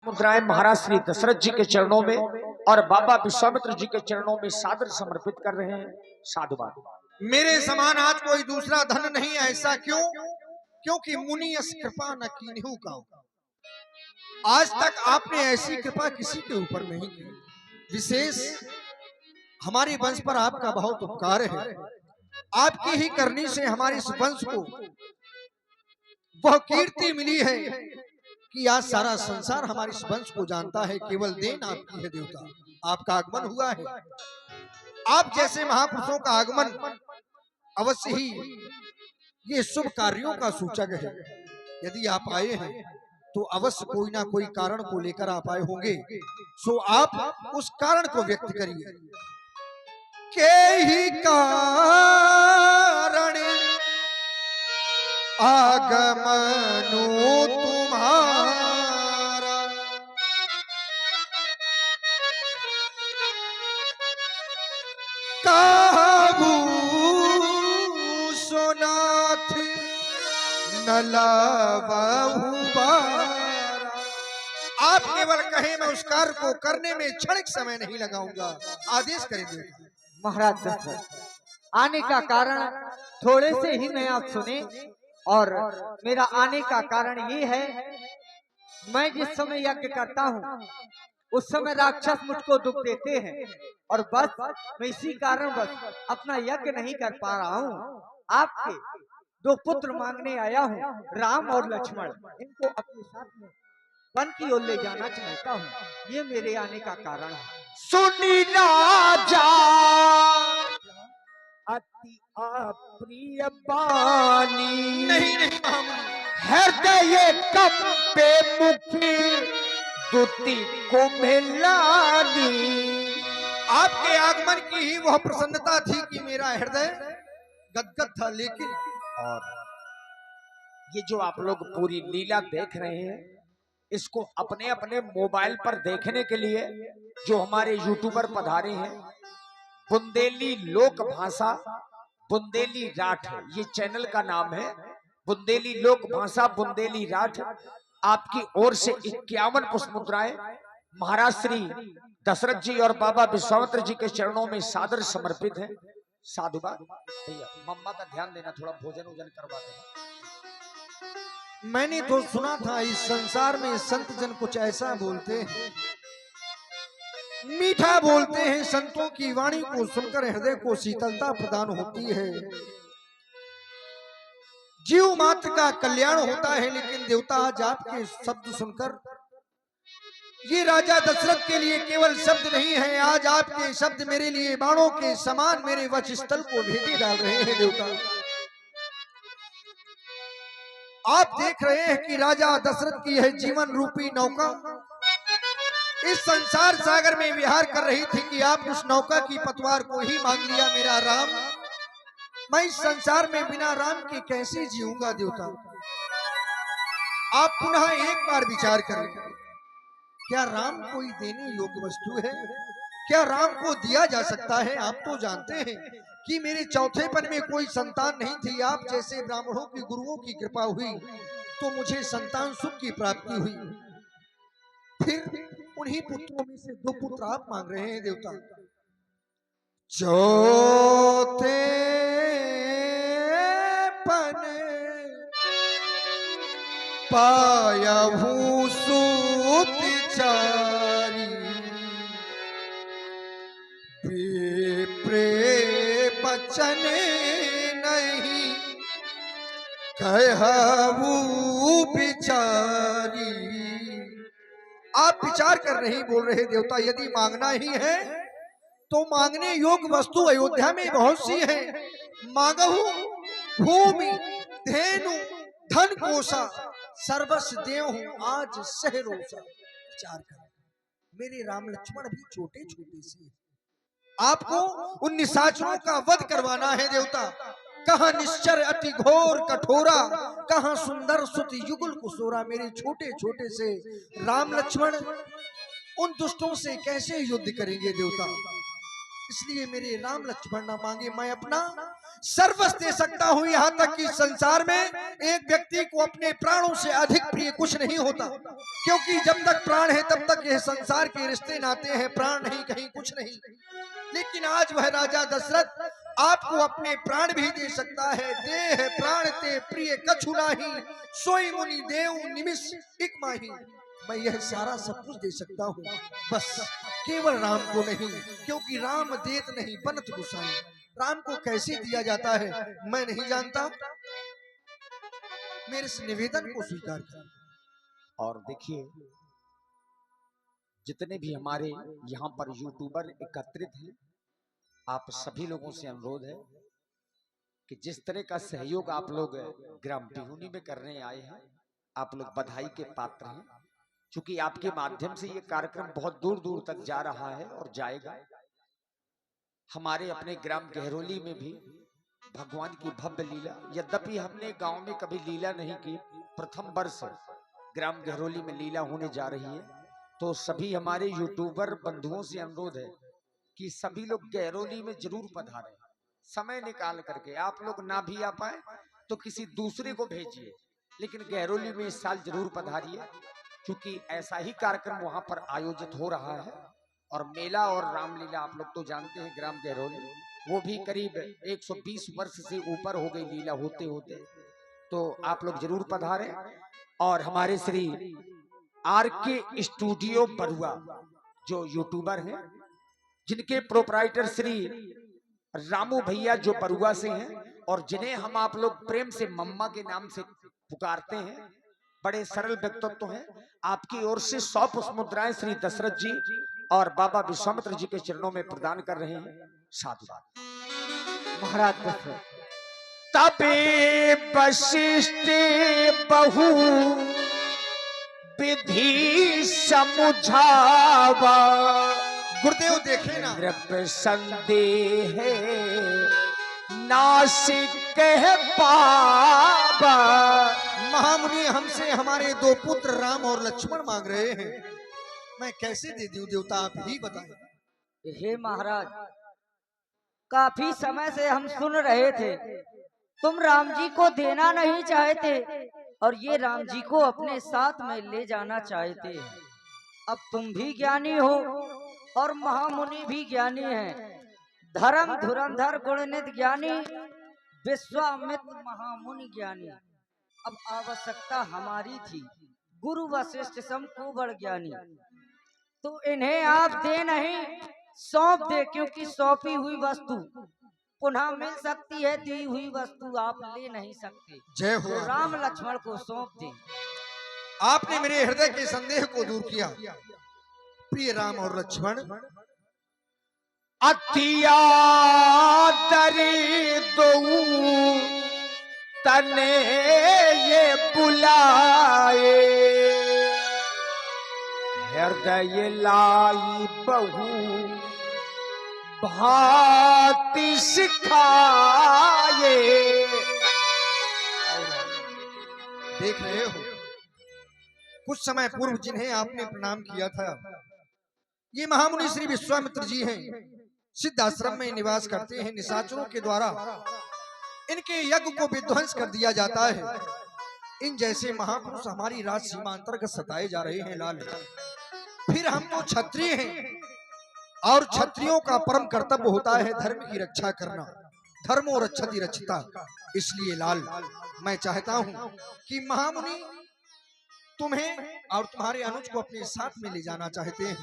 मुद्राएं महाराज श्री दशरथ जी के चरणों में और बाबा विश्वामित्र जी के चरणों में सादर समर्पित कर रहे हैं। साधुवाद। मेरे समान आज कोई दूसरा धन नहीं, ऐसा क्यों? क्योंकि मुनि यस कृपा न कीन्हु का। आज तक आपने ऐसी कृपा किसी के ऊपर नहीं की। विशेष हमारे वंश पर आपका बहुत उपकार है। आपकी ही करनी से हमारे इस वंश को वह कीर्ति मिली है कि आज सारा संसार हमारे इस वंश को जानता है। केवल देन आपकी है देवता, आपका आगमन हुआ है। आप जैसे महापुरुषों का आगमन अवश्य ही ये शुभ कार्यों का सूचक है। यदि आप आए हैं तो अवश्य कोई ना कोई कारण को लेकर आप आए होंगे, सो आप उस कारण को व्यक्त करिए। के ही कारण आगमनु तुम्हारा, काबू सोनाथ न लावहु बारा। आप केवल कहें, मैं उस कार्य को करने में क्षणिक समय नहीं लगाऊंगा। आदेश करेंगे। महाराज दशरथ, आने का कारण थोड़े से ही मैं आप सुने, और मेरा आने का कारण ये है, मैं जिस समय यज्ञ करता हूँ उस समय राक्षस मुझको दुख देते हैं, और बस मैं इसी कारण बस अपना यज्ञ नहीं कर पा रहा हूँ। आपके दो पुत्र मांगने आया हूँ, राम और लक्ष्मण। इनको अपने साथ में वन की ओर ले जाना चाहता हूँ। ये मेरे आने का कारण है। सुनी राजा अति अप्रिय बानी, नहीं हृदय कंपे मुखी दुति को मिलानी। आपके आगमन की ही वह प्रसन्नता थी कि मेरा हृदय गदगद था। लेकिन और ये जो आप लोग पूरी लीला देख रहे हैं, इसको अपने अपने मोबाइल पर देखने के लिए जो हमारे यूट्यूबर पधारे हैं, बुंदेली लोक भाषा बुंदेली राठ, ये चैनल का नाम है। बुंदेली लोक भाषा बुंदेली राठ आपकी ओर से 51 पुष्प मुद्राएं महाराज श्री दशरथ जी और बाबा विश्वामित्र जी के चरणों में सादर समर्पित है। साधुवाद। भैया मम्मा का ध्यान देना, थोड़ा भोजन वोजन करवा देना। मैंने तो सुना था इस संसार में संत जन कुछ ऐसा बोलते हैं, मीठा बोलते हैं। संतों की वाणी को सुनकर हृदय को शीतलता प्रदान होती है, जीव मात्र का कल्याण होता है। लेकिन देवता आज आपके शब्द सुनकर, ये राजा दशरथ के लिए केवल शब्द नहीं है, आज आपके शब्द मेरे लिए बाणों के समान मेरे वक्षस्थल को भेजे डाल रहे हैं। देवता आप देख रहे हैं कि राजा दशरथ की यह जीवन रूपी नौका इस संसार सागर में विहार कर रही थी कि आप उस नौका की पतवार को ही मांग लिया। मेरा राम, मैं इस संसार में बिना राम के कैसे जीऊंगा। देवता आप पुनः एक बार विचार करें, क्या राम कोई देने योग्य वस्तु है? क्या राम को दिया जा सकता है? आप तो जानते हैं कि मेरे चौथेपन में कोई संतान नहीं थी। आप जैसे ब्राह्मणों की गुरुओं की कृपा हुई तो मुझे संतान सुख की प्राप्ति हुई। फिर उन्हीं पुत्रों में से 2 पुत्र आप मांग रहे हैं। देवता चौथे पन पायहु सुत चारी, विप्रे बचन नहीं कहू बिचारी। आप विचार कर नहीं बोल रहे देवता। यदि मांगना ही है तो मांगने योग्य वस्तु अयोध्या में बहुत सी है। मांगहु भूमि धेनु धन कोसा, सर्वस्व देहु आज सहरोसा। विचार कर, मेरे राम लक्ष्मण भी छोटे छोटे से, आपको उन निशाचरों का वध करवाना है। देवता कहाँ निश्चर अति घोर कठोरा, कहाँ सुंदर सुत युगल कुशोरा। मेरे छोटे छोटे से राम लक्ष्मण उन दुष्टों से कैसे युद्ध करेंगे। देवता इसलिए मेरे राम लक्ष्मण ना मांगे, मैं अपना सर्वस्व दे सकता हूं। यहाँ तक कि संसार में एक व्यक्ति को अपने प्राणों से अधिक प्रिय कुछ नहीं होता, क्योंकि जब तक प्राण है तब तक यह संसार के रिश्ते नाते हैं, प्राण नहीं कहीं कुछ नहीं। लेकिन आज वह राजा दशरथ आपको अपने प्राण भी दे सकता है। देह प्राण ते प्रिय कछु नाही, सोई मुनि देव निमिष एक माही। मैं यह सारा सब कुछ दे सकता हूँ, बस केवल राम को नहीं, क्योंकि राम देत नहीं बनत गुसाई। राम को कैसे दिया जाता है मैं नहीं जानता, मेरे इस निवेदन को स्वीकार कर। और देखिए, जितने भी हमारे यहाँ पर यूट्यूबर एकत्रित हैं, आप सभी लोगों से अनुरोध है कि जिस तरह का सहयोग आप लोग ग्राम बिहुनी में करने आए हैं, आप लोग बधाई के पात्र हैं। क्योंकि आपके माध्यम से ये कार्यक्रम बहुत दूर दूर तक जा रहा है और जाएगा। हमारे अपने ग्राम गहरोली में भी भगवान की भव्य लीला, यद्यपि हमने गांव में कभी लीला नहीं की, प्रथम वर्ष ग्राम गहरोली में लीला होने जा रही है। तो सभी हमारे यूट्यूबर बंधुओं से अनुरोध है कि सभी लोग गहरोली में जरूर पधारें, समय निकाल करके। आप लोग ना भी आ पाए तो किसी दूसरे को भेजिए, लेकिन गहरोली में इस साल जरूर पधारिए, क्योंकि ऐसा ही कार्यक्रम वहां पर आयोजित हो रहा है। और मेला और रामलीला आप लोग तो जानते हैं, ग्राम गहरोली वो भी करीब 120 वर्ष से ऊपर हो गई लीला होते होते। तो आप लोग जरूर पधारें। और हमारे श्री आरके स्टूडियो बरुआ जो यूट्यूबर हैं, जिनके प्रोपराइटर श्री रामू भैया जो बरुआ से हैं, और जिन्हें हम आप लोग प्रेम से मम्मा के नाम से पुकारते हैं, बड़े सरल व्यक्तित्व हैं। आपकी ओर से 100 पुष्प मुद्राएं श्री दशरथ जी और बाबा विश्वामित्र जी के चरणों में प्रदान कर रहे हैं। साधुवाद। महाराज दशरथ, तबे वशिष्ठ बहु विधि समुझावा, गुरुदेव देखे ना, नृप संदेह नासिक कह पावा। महामुनि हमसे हमारे 2 पुत्र राम और लक्ष्मण मांग रहे हैं, मैं कैसे दे दूं देवता, आप ही बताएं। हे महाराज, काफी समय से हम सुन रहे थे तुम राम जी को देना नहीं चाहते और ये राम जी को अपने साथ में ले जाना चाहते। अब तुम भी ज्ञानी हो और महामुनि भी ज्ञानी हैं, धर्म धुरंधर गुणनित ज्ञानी, विश्वामित्र महामुनि ज्ञानी। अब आवश्यकता हमारी थी गुरु वशिष्ठ सम कुबड़ ज्ञानी, तो इन्हें आप दे नहीं सौंप दे, क्योंकि सौंपी हुई वस्तु पुनः मिल सकती है, दी हुई वस्तु आप ले नहीं सकते। जय हो। तो राम लक्ष्मण को सौंप दे। आपने मेरे हृदय के संदेह को दूर किया। प्रिय राम और लक्ष्मण, अतिया दरे दो तने ये बुलाए, हृदय लाई बहु भांति सिखाए। देख रहे हो, कुछ समय पूर्व जिन्हें आपने प्रणाम किया था, ये महामुनि श्री विश्वामित्र जी हैं। सिद्ध आश्रम में निवास करते हैं। निशाचरों के द्वारा इनके यज्ञ को विध्वंस कर दिया जाता है। इन जैसे महापुरुष हमारी राज सीमा अंतर्गत सताए जा रहे हैं लाल। फिर हम तो क्षत्रिय हैं और क्षत्रियों का परम कर्तव्य होता है धर्म की रक्षा करना। धर्मो रक्षति रक्षिता। इसलिए लाल, मैं चाहता हूं कि महामुनि तुम्हें और तुम्हारे अनुज को अपने साथ में ले जाना चाहते हैं।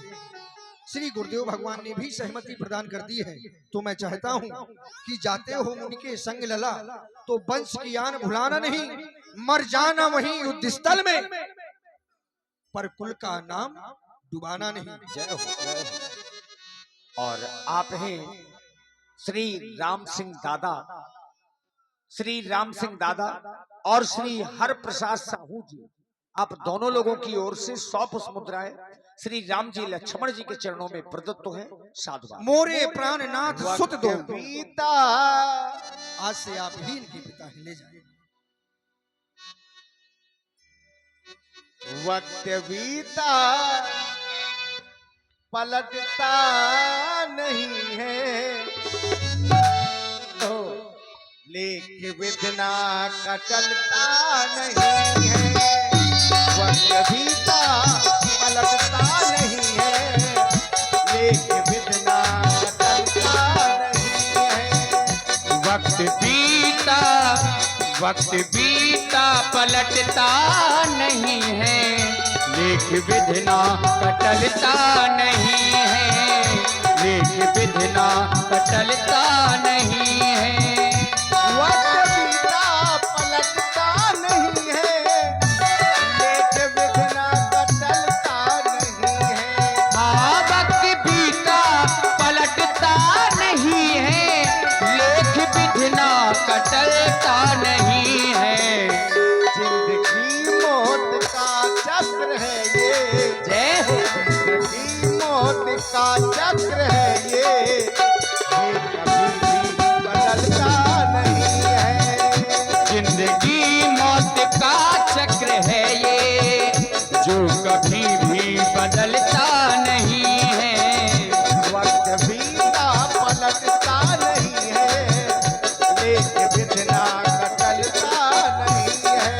श्री गुरुदेव भगवान ने भी सहमति प्रदान कर दी है। तो मैं चाहता हूं कि जाते हो मुनि के संग लला, तो वंश की आन भुलाना नहीं, मर जाना वहीं युद्ध स्थल में, पर कुल का नाम डुबाना नहीं। जय हो, जय हो। और आप हैं श्री राम सिंह दादा, श्री राम सिंह दादा और श्री हर प्रसाद साहू जी, आप दोनों लोगों की ओर से 100 पुष्प मुद्राएं श्री राम जी लक्ष्मण जी के चरणों में प्रदत्त है। साधुवाद। मोरे प्राणनाथ सुत दो पिता, आज से आप ही इनके पिता हैं, ले जाए। वक्त बीता पलटता नहीं है, लेख विधना का टलता नहीं है। वक्त बीता पलटता नहीं है, लेख विधना का टलता नहीं है। वक्त बीता पलटता नहीं है, लेख विधना कटलता नहीं है, लेख विधना कटलता नहीं है। वक्त बीता पलटता नहीं है, लेख विधना का टलता नहीं है। हाँ, वक्त बीता पलटता नहीं है, लेख विधना कटलता नहीं है। जिंदगी मौत का चक्र है ये, जय हो। जिंदगी मौत का चक्र है ये कभी भी बदलता नहीं है। जिंदगी मौत का चक्र है ये, जो कभी भी बदलता नहीं है। वक्त बीता पलटता नहीं है, लेख विधना कटलता नहीं है।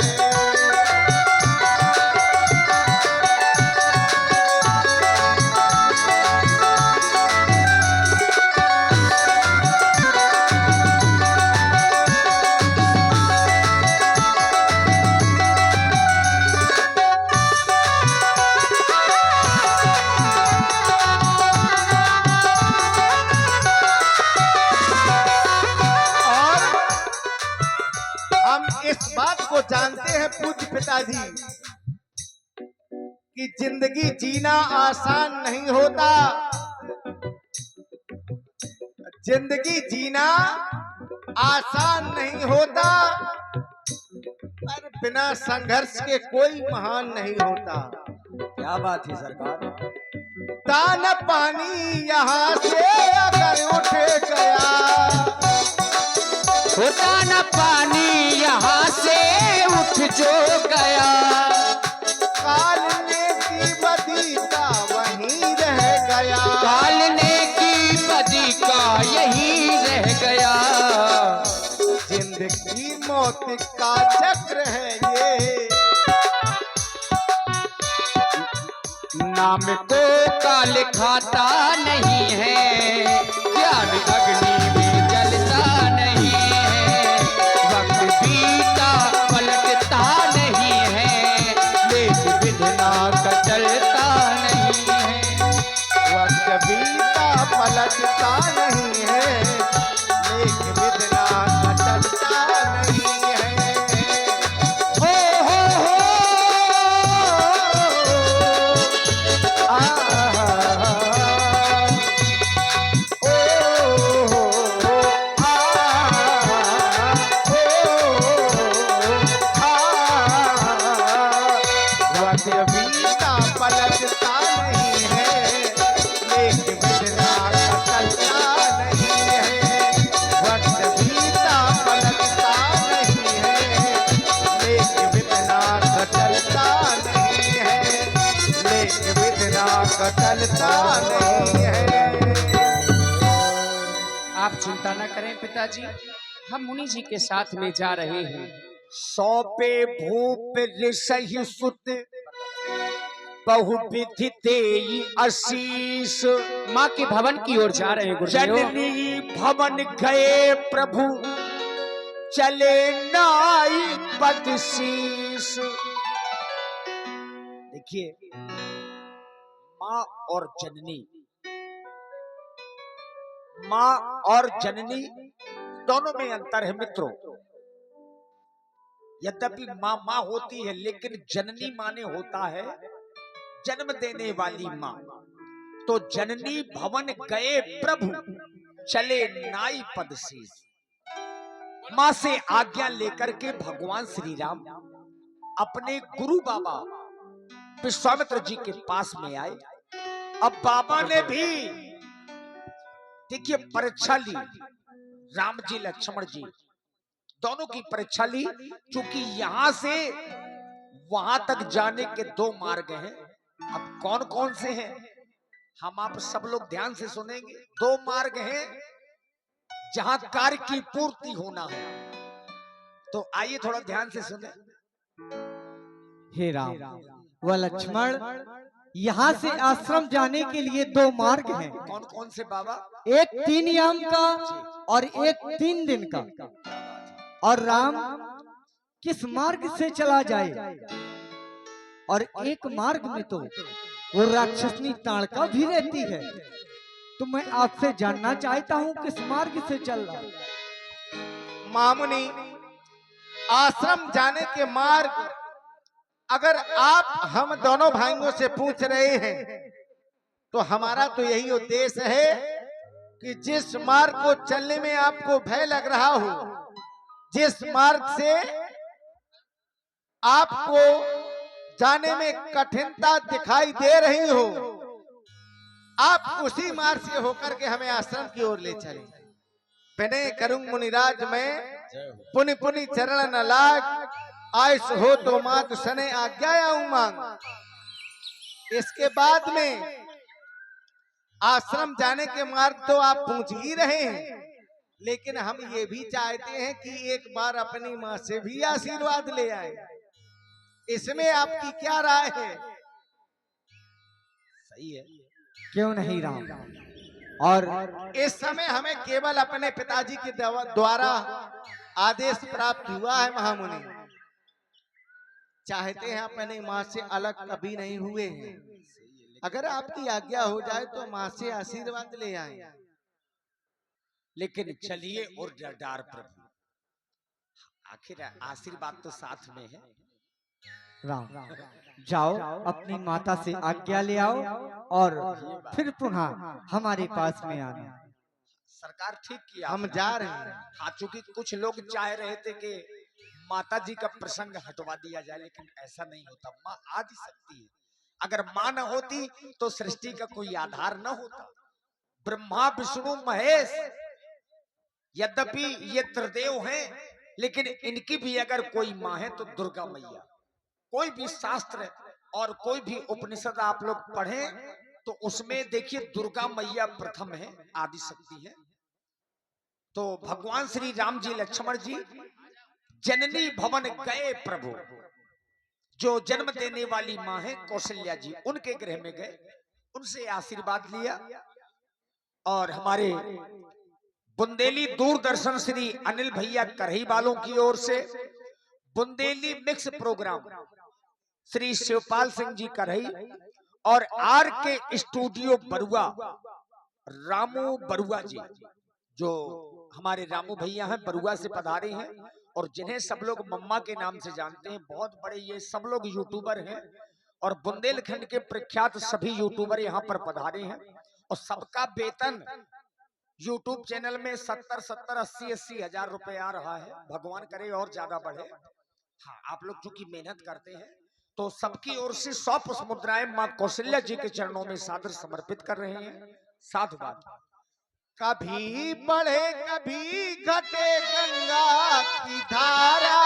हम इस बात को जानते हैं पूज्य पिताजी कि जिंदगी जीना आसान नहीं होता। जिंदगी जीना आसान नहीं होता, पर बिना संघर्ष के कोई महान नहीं होता। क्या बात है सरकार। दाना पानी यहाँ से अगर उठ गया, होता न पानी यहाँ से उठ जो गया, काल ने की बदी का वहीं रह गया। काल ने की बदी का यही रह गया। जिंदगी मौत का चक्र है ये, नाम को काल खाता नहीं है, ज्ञान अग्नि में जलता नहीं है। वक्त बीता पलटता नहीं है, लेख विधना कटलता नहीं है। वक्त बीता पलटता नहीं है, लेख विधना कटलता नहीं है। हो वक्त बीता पलटता नहीं है, लेख विधना कटलता नहीं है। वक्त बीता पलटता नहीं है, लेख विधना कटलता नहीं है, लेख विधना कटलता नहीं है। आप चिंता न करें पिताजी, हम मुनि जी के साथ में जा रहे हैं। सौपे भूप ऋषि सुत बहुविधि देई आशीष। माँ के भवन की ओर जा रहे हैं गुरुदेव। जननी भवन गए प्रभु चले नाई बदशीष। देखिए माँ और जननी, माँ और जननी दोनों में अंतर है मित्रों। यद्यपि माँ माँ होती है, लेकिन जननी माने होता है जन्म देने वाली माँ। तो जननी भवन गए प्रभु चले नाई पदशीष। माँ से आज्ञा लेकर के भगवान श्री राम अपने गुरु बाबा विश्वामित्र जी के पास में आए। अब बाबा ने भी देखिए परीक्षा ली, राम जी लक्ष्मण जी दोनों की परीक्षा ली, क्योंकि यहां से वहां तक जाने के दो मार्ग हैं। अब कौन कौन से हैं हम आप सब लोग ध्यान से सुनेंगे। दो मार्ग हैं जहां कार्य की पूर्ति होना है, तो आइए थोड़ा ध्यान से सुने। हे राम व लक्ष्मण, यहाँ से आश्रम जाने के लिए दो मार्ग हैं। कौन कौन से बाबा? एक 3 याम का और एक 3 दिन का। और राम किस मार्ग से चला जाए? और एक मार्ग में तो वो राक्षसनी ताड़का भी रहती है। तो मैं आपसे जानना चाहता हूँ किस मार्ग से चल रहा है। मामुनि, आश्रम जाने के मार्ग अगर आप हम दोनों भाइयों से पूछ रहे हैं तो हमारा तो यही उद्देश्य है कि जिस मार्ग को चलने में आपको भय लग रहा हो, जिस मार्ग से आपको जाने में कठिनता दिखाई दे रही हो, आप उसी मार्ग से होकर के हमें आश्रम की ओर ले चले। विनय करूं मुनिराज में, पुनि पुनि चरण न लाग, आयुष हो तो मात सने आज्ञा उमंग। इसके बाद में आश्रम जाने के मार्ग तो आप पूछ ही रहे हैं, लेकिन हम ये भी चाहते हैं कि एक बार अपनी माँ से भी आशीर्वाद ले आए। इसमें आपकी क्या राय है? सही है, क्यों नहीं राम? और इस समय हमें केवल अपने पिताजी के द्वारा आदेश प्राप्त हुआ है महामुनि। चाहते हैं अपने माँ से अलग कभी नहीं हुए हैं। अगर आपकी आज्ञा हो जाए तो माँ से आशीर्वाद ले आए। लेकिन चलिए और डरदार प्रभु, आखिर आशीर्वाद तो साथ में है। राम जाओ अपनी माता से आज्ञा ले आओ और फिर पुनः हमारे पास में आना। सरकार ठीक किया, हम जा रहे हैं। हाँ, चूंकि कुछ लोग चाह रहे थे कि माता जी का प्रसंग हटवा दिया जाए, लेकिन ऐसा नहीं होता। माँ आ भी सकती है। अगर माँ न होती तो सृष्टि का कोई आधार न होता। ब्रह्मा विष्णु महेश यद्यपि ये त्रिदेव हैं, लेकिन इनकी भी अगर कोई माँ है तो दुर्गा मैया। कोई भी शास्त्र और कोई भी उपनिषद आप लोग पढ़ें तो उसमें देखिए दुर्गा मैया प्रथम है, आदि शक्ति है। तो भगवान श्री राम जी लक्ष्मण जी जननी भवन गए प्रभु, जो जन्म देने वाली माँ है कौशल्या जी, उनके गृह में गए, उनसे आशीर्वाद लिया। और हमारे बुंदेली दूरदर्शन श्री अनिल भैया करही वालों की ओर से बुंदेली मिक्स प्रोग्राम श्री शिवपाल सिंह जी करही और आर के स्टूडियो बरुआ रामू बरुआ जी, जो हमारे रामू भैया हैं बरुआ से पधारे हैं और जिन्हें सब लोग मम्मा के नाम से जानते हैं। बहुत बड़े ये सब लोग यूट्यूबर हैं और बुंदेलखंड के प्रख्यात सभी यूट्यूबर यहाँ पर पधारे हैं। और सबका वेतन यूट्यूब चैनल में 70-80 हजार रुपए आ रहा है। भगवान करे और ज्यादा बढ़े। हाँ, आप लोग चूंकि मेहनत करते हैं तो सबकी ओर से 100 पुष्प मुद्राएं माँ कौशल्या जी के चरणों में सादर समर्पित कर रहे हैं। साधुवाद। कभी बढ़े कभी घटे गंगा की धारा,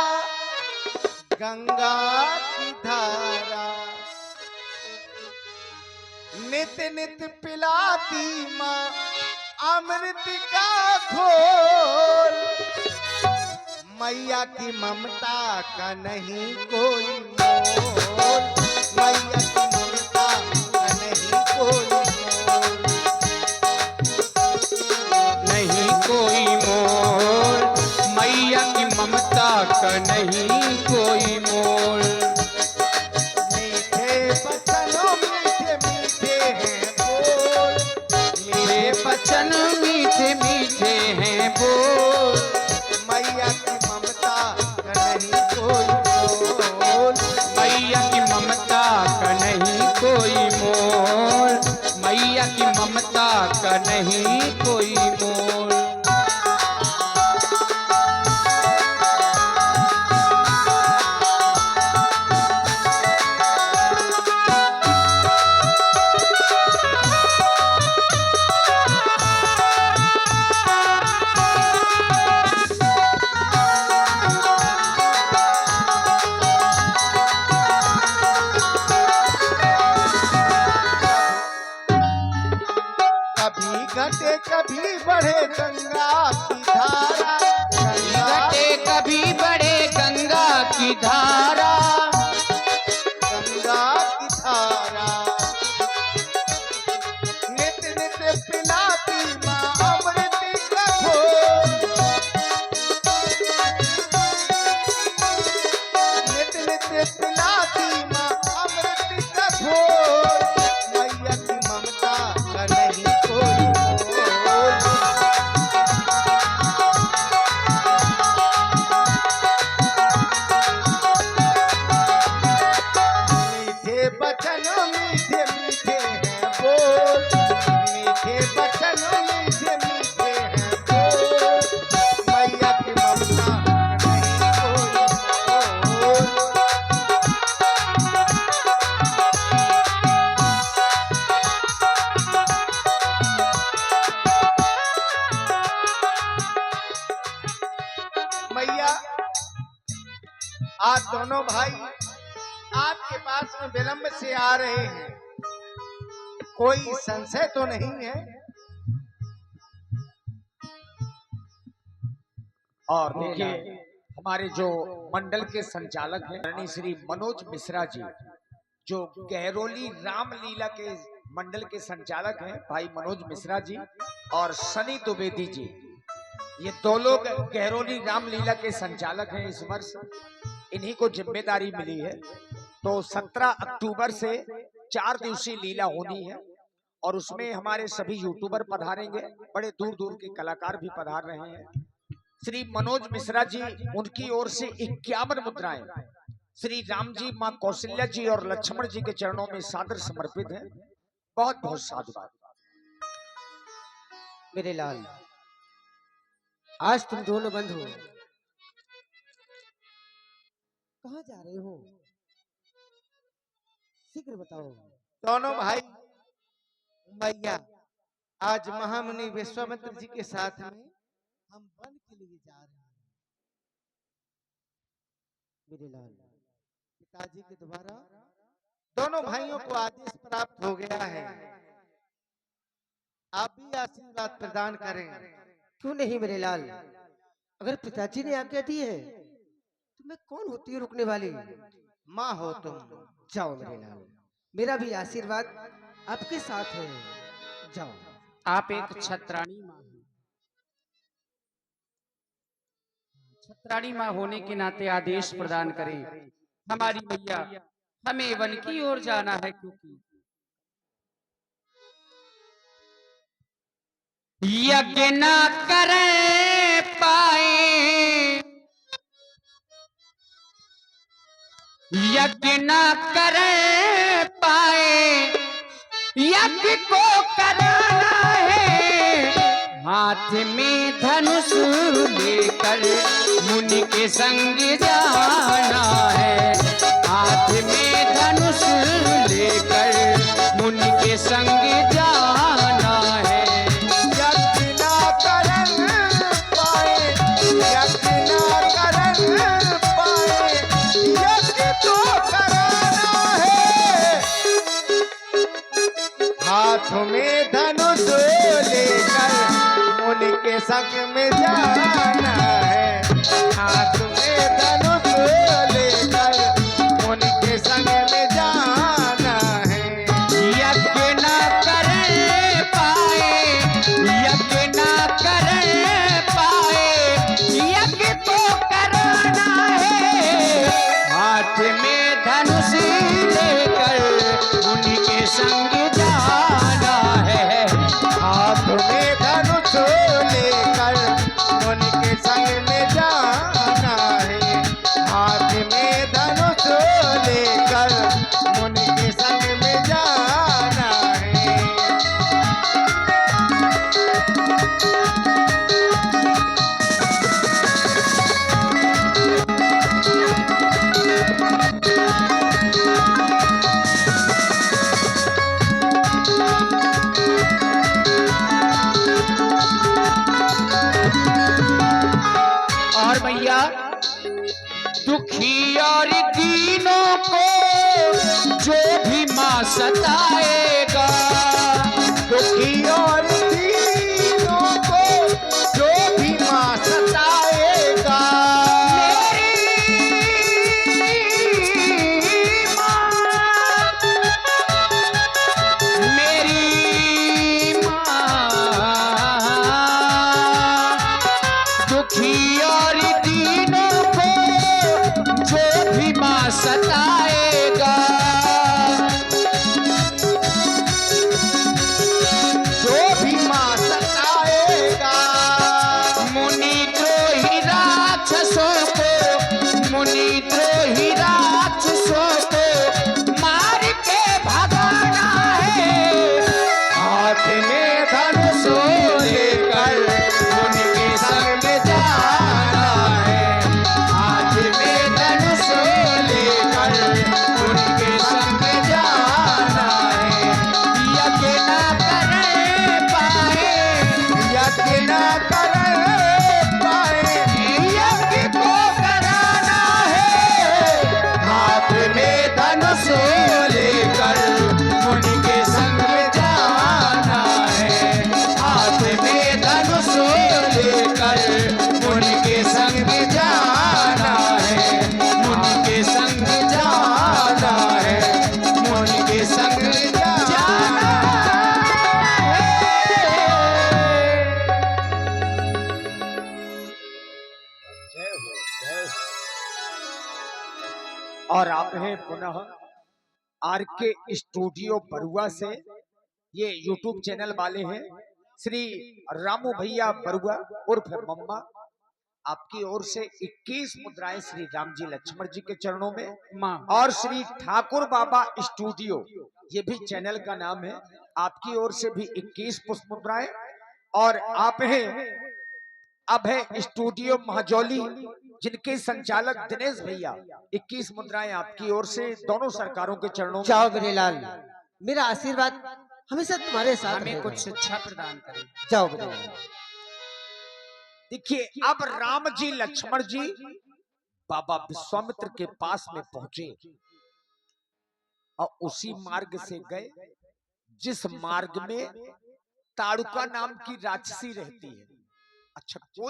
गंगा की धारा नित नित पिलाती माँ अमृत का घोल। मैया की ममता का नहीं कोई मोल, मैया की ममता का नहीं कोई मोल, नहीं कोई मोल, मैया की ममता का नहीं कोई मोल। मीठे बचनों मीठे मीठे हैं बोल, मेरे बचन मीठे मीठे हैं बोल, मैया की ममता का नहीं कोई मोल, मैया की ममता का नहीं कोई मोल, मैया की ममता का नहीं कोई मोल। घटे कभी बढ़े गंगा की धारा, घटे कभी बढ़े गंगा की धारा, गंगा की धारा। नित नित पिलाती माँ अमृत का घोल, नित नित पिलाती माँ अमृत का घोल। मैया की ममता का नहीं कोई मोल। मीठे बचन मीठे मीठे हैं बोल, मीठे बचन मीठे मीठे हैं बोल। मैया की ममता नहीं कोई मोल। मैया आज दोनों भाई आपके पास में विलंब से आ रहे हैं, कोई संशय तो नहीं है? और देखिए हमारे जो मंडल के संचालक हैं आदरणीय श्री मनोज मिश्रा जी, जो गहरोली रामलीला के मंडल के संचालक हैं भाई मनोज मिश्रा जी और सनी द्विवेदी जी, ये दो लोग गहरोली रामलीला के संचालक हैं इस वर्ष। इन्हीं को जिम्मेदारी मिली है। तो 17 अक्टूबर से 4 दिवसीय लीला होनी है और उसमें हमारे सभी यूट्यूबर पधारेंगे, बड़े दूर दूर के कलाकार भी पधार रहे हैं। श्री मनोज मिश्रा जी, उनकी ओर से 51 मुद्राएं श्री राम जी, माँ कौशल्या जी और लक्ष्मण जी के चरणों में सादर समर्पित है। बहुत बहुत साधुवाद। मेरे लाल, आज तुम दोनों बंधु कहाँ जा रहे हो? शीघ्र बताओ। दोनों भाई मैया आज महामुनि विश्वामित्र जी के साथ में हम वन के लिए जा रहे हैं। मेरे लाल, पिताजी के द्वारा दोनों भाइयों को आदेश प्राप्त हो गया है, आप भी आशीर्वाद प्रदान करें। क्यों नहीं मेरे लाल, अगर पिताजी ने आज्ञा दी है तो मैं कौन होती है रुकने वाली? माँ हो तुम। जाओ मेरे लाल, मेरा भी आशीर्वाद आपके साथ है। जाओ। आप एक छत्राणी माँ हैं। छत्राणी माँ होने के नाते आदेश प्रदान करें। हमारी मैया, हमें वन की ओर जाना है, क्योंकि यज्ञ न कर पाए, यज्ञ न कर पाए, यज्ञ को कराना है। हाथ में धनुष लेकर मुनि के संग जाना है, हाथ में धनुष लेकर मुनि के संग जाना है। यज्ञ ना करन पाए, यज्ञ ना करन पाए, यज्ञ तो कराना है। हाथ में धनुष लेकर मुनि के संग में जाना है, हाथ में धनुष लेकर मुनि के संग में जाना है। यज्ञ न कर पाए, यज्ञ न कर पाए, यज्ञ तो कराना है। हाथ में धनुष लेकर मुनि के संग जाना है, हाथ में धनुष लेकर मुनि के संग में जाना है, हाथ में धनुष लेकर मुनि के संग में जाना है। और भैया दुखी और दीनों को जो भी माँ सताएगा, दुखी और दीनों पुनः आरके स्टूडियो बरुआ से, ये यूट्यूब चैनल वाले हैं श्री रामू भैया बरुआ उर्फ मम्मा, आपकी ओर से 21 मुद्राएं श्री राम जी लक्ष्मण जी के चरणों में, माँ और श्री ठाकुर बाबा स्टूडियो, ये भी चैनल का नाम है, आपकी ओर से भी 21 पुष्प मुद्राएं, और आप हैं अब है स्टूडियो महजौली जिनके संचालक दिनेश भैया, 21 मुद्राएं आपकी ओर से, दोनों सरकारों के चरणों में। जाओ मेरे लाल, मेरा आशीर्वाद हमेशा तुम्हारे साथ हमें रहेगा। कुछ शिक्षा प्रदान करें। जाओ मेरे लाल। देखिए अब राम जी लक्ष्मण जी बाबा विश्वामित्र के पास में पहुंचे और उसी मार्ग से गए जिस मार्ग में ताड़ुका नाम की राक्षसी रहती है। अच्छा, कोई